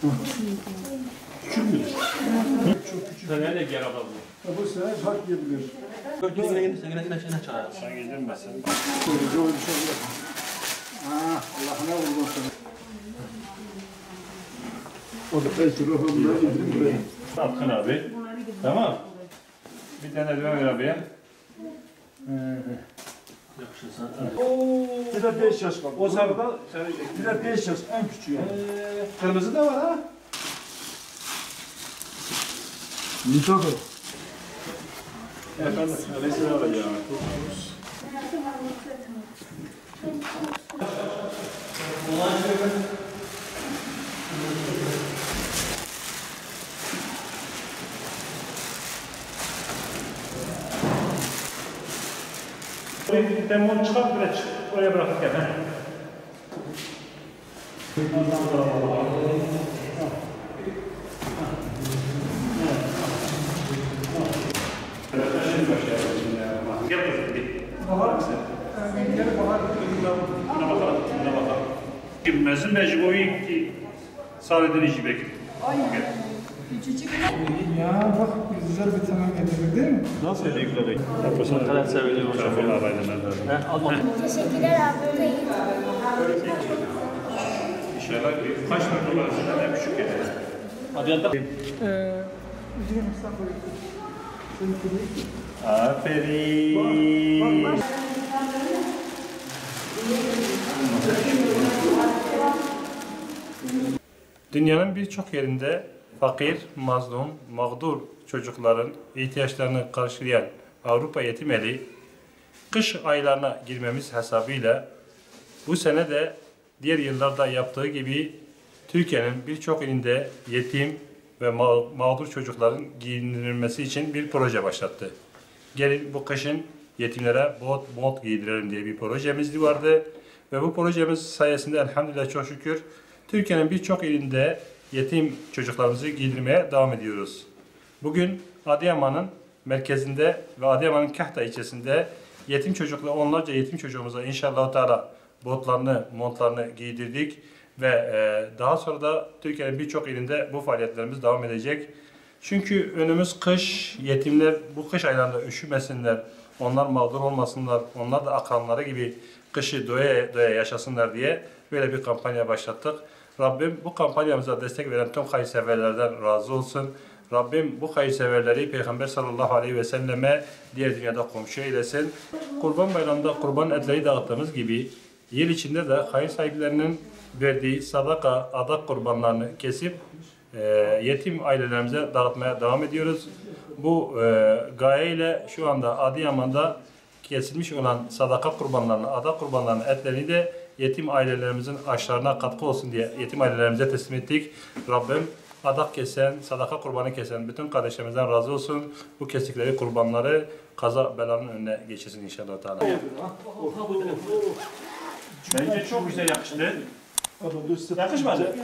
Küçük müdür? Çok küçük. Sen nerede gel alalım? Bu sene hak yiyebilir. Sen yedirmezsen. Sorucu öyle bir şey yok. Allah'ına vurgun sana. O da belki ruhumda yedim buraya. Atkın abi. Tamam. Bir tane de ver abiye. Bir de 5 yaş kaldı. O sarıda Bir de 5 yaş en küçüğü. Kırmızı da var ha. Nişan o. efendim. Resim alacağım. Demon çıkar bile oraya bırakırken. Gel kızım bir. Bahar mısın? Gel bahar. Buna bakalım. Girmezsin mecburi ki sağladığın işi bekliyor. Ya bak güzel bir temel getirdik değil mi? Nasıl yükledik? Yapasın. Kadar seviliyor hocam. Teşekkürler abi. İnşallah kaç metre var? En küçük yer. Hadi yanda. Aferin. Dünyanın birçok yerinde fakir, mazlum, mağdur çocukların ihtiyaçlarını karşılayan Avrupa Yetim Eli, kış aylarına girmemiz hesabıyla bu sene de diğer yıllarda yaptığı gibi Türkiye'nin birçok ilinde yetim ve mağdur çocukların giyindirilmesi için bir proje başlattı. Gelin bu kışın yetimlere mont giydirelim diye bir projemiz vardı. Ve bu projemiz sayesinde elhamdülillah çok şükür Türkiye'nin birçok ilinde yetim çocuklarımızı giydirmeye devam ediyoruz. Bugün Adıyaman'ın merkezinde ve Adıyaman'ın Kahta ilçesinde onlarca yetim çocuğumuza inşallah Teala botlarını, montlarını giydirdik ve daha sonra da Türkiye'nin birçok ilinde bu faaliyetlerimiz devam edecek. Çünkü önümüz kış, yetimler bu kış aylarında üşümesinler, onlar mağdur olmasınlar, onlar da akranları gibi kışı doya doya yaşasınlar diye böyle bir kampanya başlattık. Rabbim bu kampanyamıza destek veren tüm hayırseverlerden razı olsun. Rabbim bu hayırseverleri Peygamber sallallahu aleyhi ve selleme diğer dünyada komşu eylesin. Kurban Bayramı'nda kurban etleri dağıttığımız gibi yıl içinde de hayır sahiplerinin verdiği sadaka, adak kurbanlarını kesip yetim ailelerimize dağıtmaya devam ediyoruz. Bu gayeyle şu anda Adıyaman'da kesilmiş olan sadaka kurbanlarını, adak kurbanlarının etlerini de yetim ailelerimizin aşlarına katkı olsun diye yetim ailelerimize teslim ettik. Rabbim adak kesen, sadaka kurbanı kesen bütün kardeşlerimizden razı olsun. Bu kestikleri kurbanları kaza belanın önüne geçirsin inşallah Teala. Bence çok güzel yakıştı. Yakışmadı.